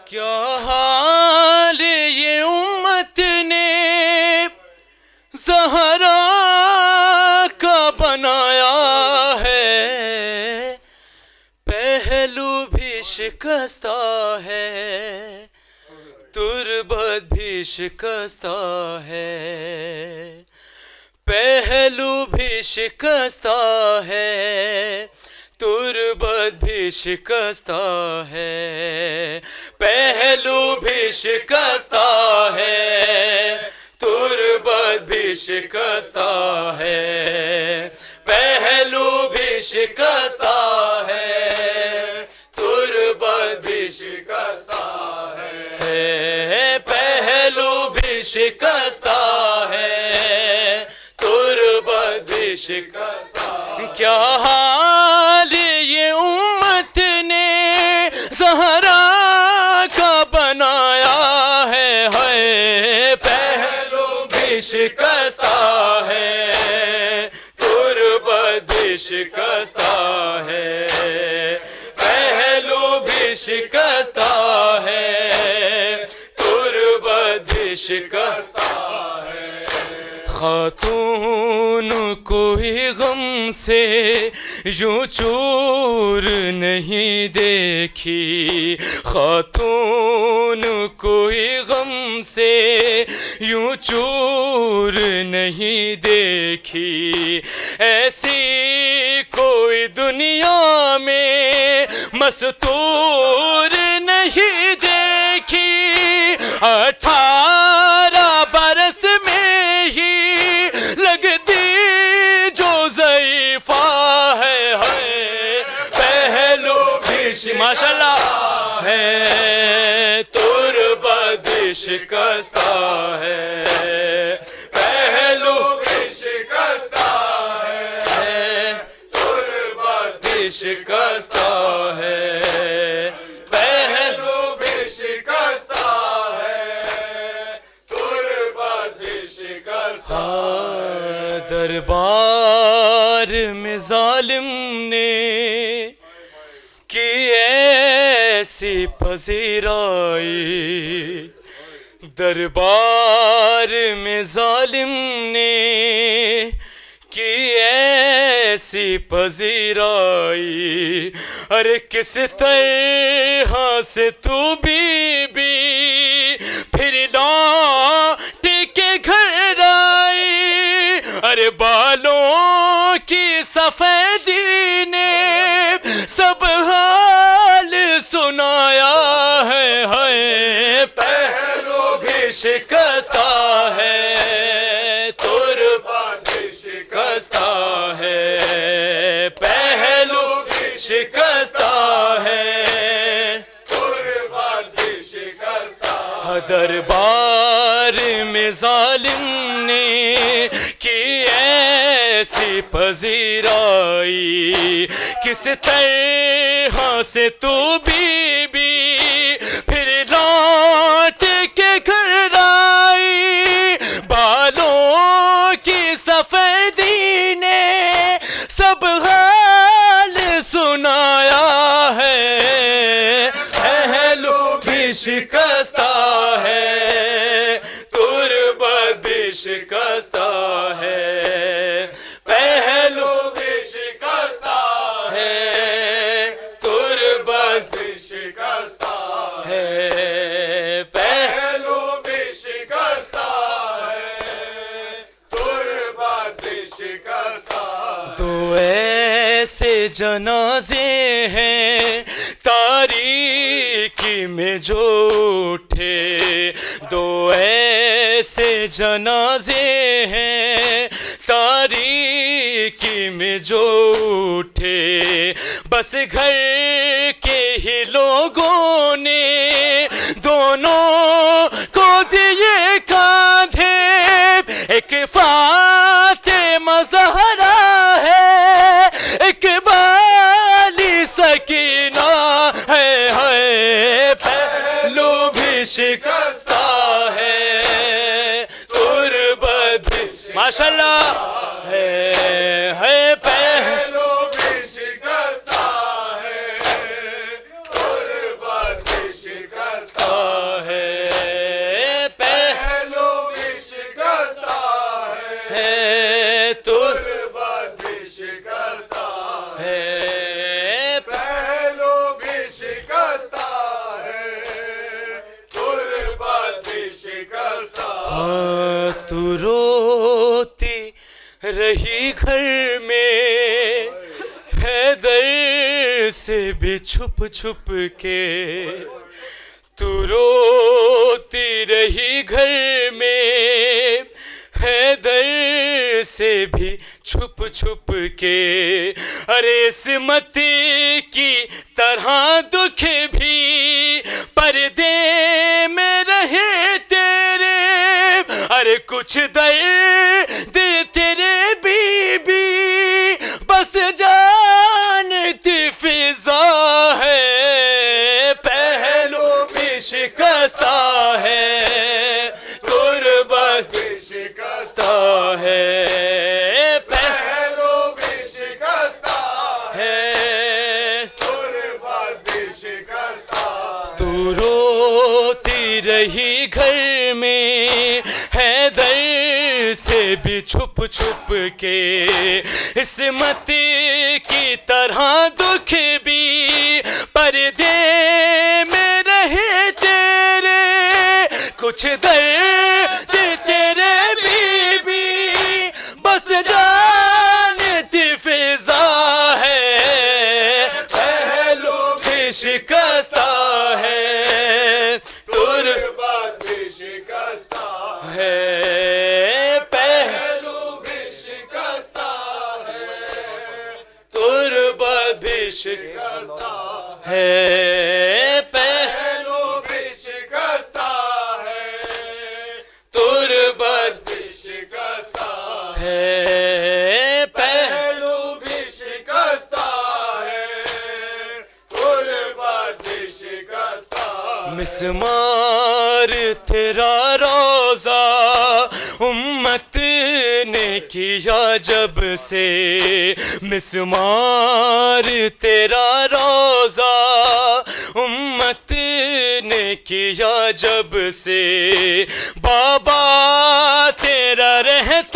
کیا حال یہ امت نے زہرا کا بنایا ہے، پہلو بھی شکستہ ہے، تربت بھی شکستہ ہے، پہلو بھی شکستہ ہے، تربت بھی شکستہ ہے، پہلو بھی شکستہ ہے، تربت بھی شکستہ ہے، پہلو بھی شکستہ ہے، تربت بھی شکستہ ہے، پہلو بھی شکستہ ہے، تربت بھی شکستہ ہے۔ کیا حال یہ امت نے زہرا کا بنایا ہے، پہلو بھی شکستہ ہے، تربت بھی شکستہ ہے، پہلو بھی شکستہ ہے، تربت بھی شکستہ ہے۔ خاتون کوئی غم سے یوں چور نہیں دیکھی، خاتون کوئی غم سے یوں چور نہیں دیکھی، ایسی کوئی دنیا میں مستور نہیں دیکھی، 18 برس میں ہی لگتی جو ضعیفہ ہے، پہلو بھی ماشاءاللہ ہے، تربت بھی شکستہ ہے، پہلو بھی شکستہ ہے، تربت بھی شکستہ ہے، پہلو بھی شکستہ ہے، تربت بھی شکستہ ہے۔ دربار میں ظالم نے کی ایسی پذیرائی، دربار میں ظالم نے کی ایسی پذیرائی، ارے کس طرح سے تو بی بی پھر لوٹ کے گھر آئی، ارے بالوں کی سفیدی نے سب حال سنایا ہے، پہلو بھی شکستہ ہے، تربت بھی شکستہ ہے، پہلو بھی شکستہ ہے، تربت بھی شکستہ ہے۔ دربار میں ظالم نے کی ایسی پذیرائی، کس طرح سے تو بی بی پھر لوٹ کے گھر آئی، بالوں کی سفیدی نے سب حال سنایا ہے، پہلو بھی شکستہ ہے، تربت بھی شکستہ ہے، پہلو بھی شکستہ ہے، تربت بھی شکستہ ہے، پہلو بھی شکستہ ہے، تربت بھی شکستہ ہے۔ دو ایسے جنازے ہیں تاریکی میں جو اٹھے، دو ایسے جنازے ہیں تاریکی میں جو اٹھے، بس گھر کے ہی لوگوں نے دونوں کو دیے کاندھے، ایک فاطمہ زہرا ہے، ایک بالی سکینہ ہے، پہلو بھی شکستہ ہے، تربت بھی ماشاءاللہ ہے، پہلو بھی شکستہ ہے، تربت بھی شکستہ سے بھی چھپ چھپ کے تو روتی رہی گھر میں، حیدر سے بھی چھپ چھپ کے، ارے عصمت کی طرح دکھ بھی پردے میں رہے تیرے، ارے کچھ درد تیرے بی بی بس جانتی فضا ہے، پہلو بھی شکستہ ہے، تربت بھی شکستہ ہے، پہلو بھی شکستہ ہے، تربت بھی شکستہ، تو روتی رہی گھر میں، حیدر سے بھی چھپ چھپ کے، عصمت کی طرح دکھ بھی پردے میں رہے تیرے، کچھ درد تیرے بی بی بس جانتی فضا ہے، پہلو بھی شکستہ ہے، تربت بھی شکستہ ہے، پہلو بھی شکستہ ہے، تربت بھی شکستہ ہے، پہلو بھی شکستہ ہے، تربت بھی شکستہ ہے، پہلو بھی شکستہ ہے، تربت بھی شکستہ، مسمار تیرا روزہ امت نے کیا جب سے، مسمار تیرا روزہ امت نے کیا جب سے، بابا تیرا رہتا